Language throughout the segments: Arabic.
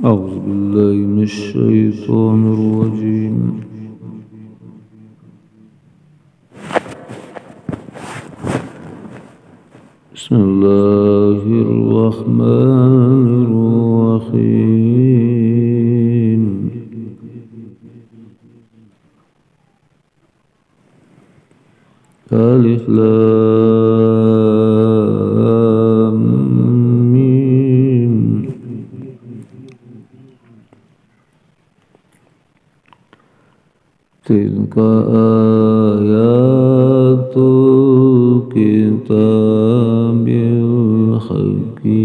أعوذ بالله من الشيطان الرجيم. بسم الله الرحمن الرحيم. ألف لام ميم. تلك آيات الكتاب الحكيم.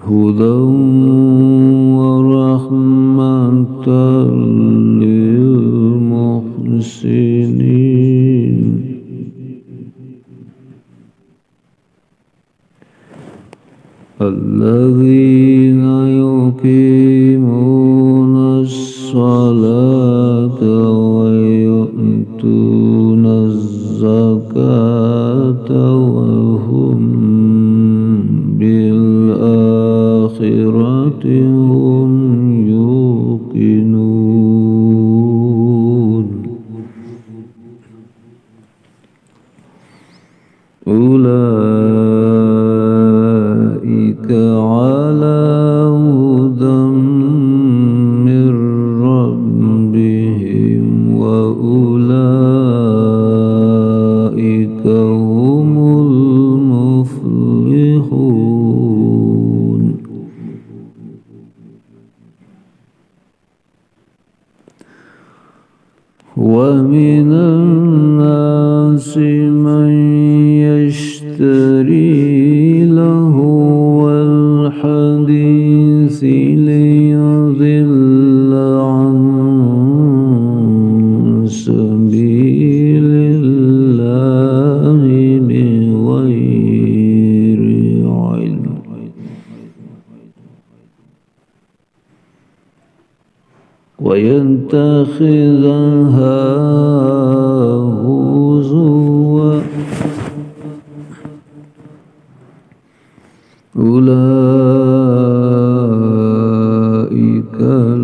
هدى ورحمة للمحسنين. الذين يقيمون الصلاة ويؤتون الزكاة وهم بالآخرة هم يوقنون. أولئك على هدى من ربهم وأولئك هم المفلحون. ومن الناس من يشتري لهو الحديث ليضل عن سبيل الله بغير علم. ويتخذها هزوا. أولئك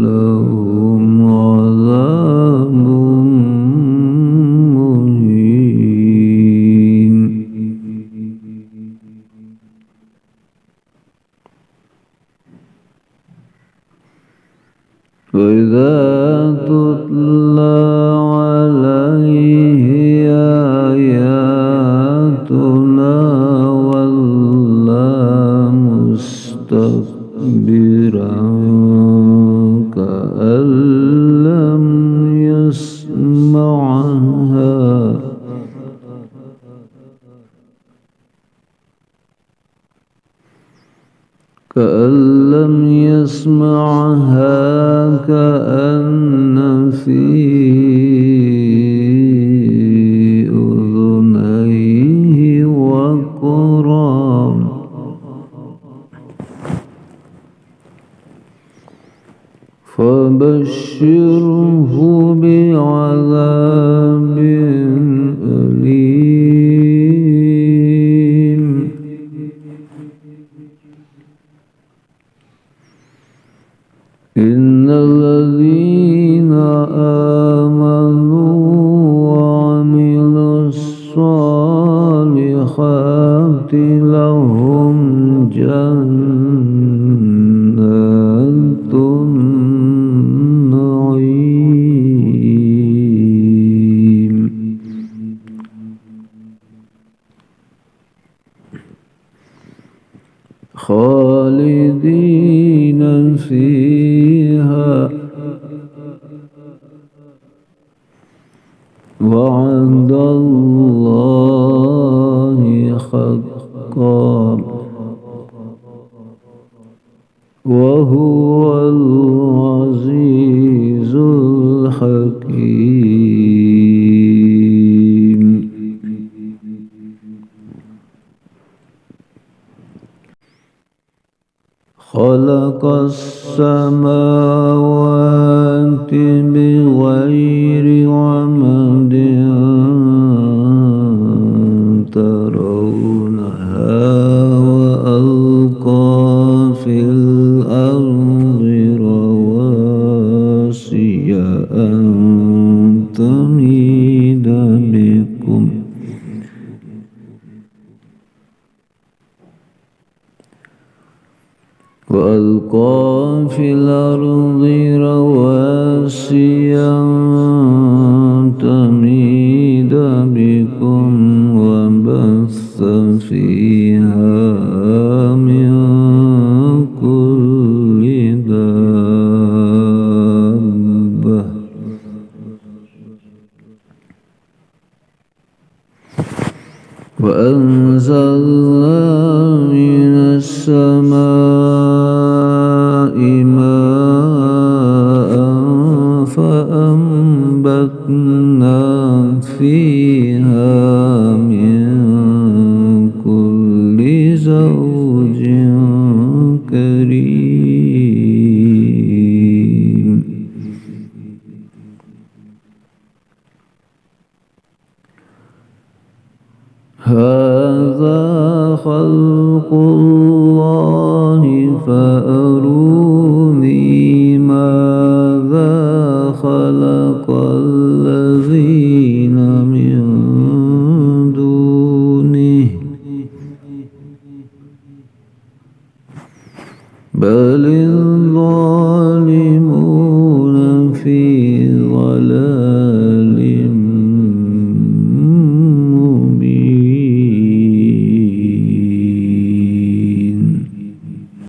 لهم عذاب مهين. وإذا تتلى عليه آياتنا ولى مستكبرا كأن لم يسمعها كأن في أذنيه وقرا. فبشره بعذاب أليم. إن الذين آمنوا وعملوا الصالحات لهم جنات النعيم. خالدين فيها وعد الله حقا وهو العزيز الحكيم. خلق السماوات بغير عمد ترونها وألقى في الأرض رواسي أن تميد بكم وألقى في الأرض رواسي أن تميد بكم وبث فيها من كل دابة وأنزلنا من السماء ماء فأنبتنا فيها من كل زوج كريم هذا خلق الله فأروني ماذا خلق الذين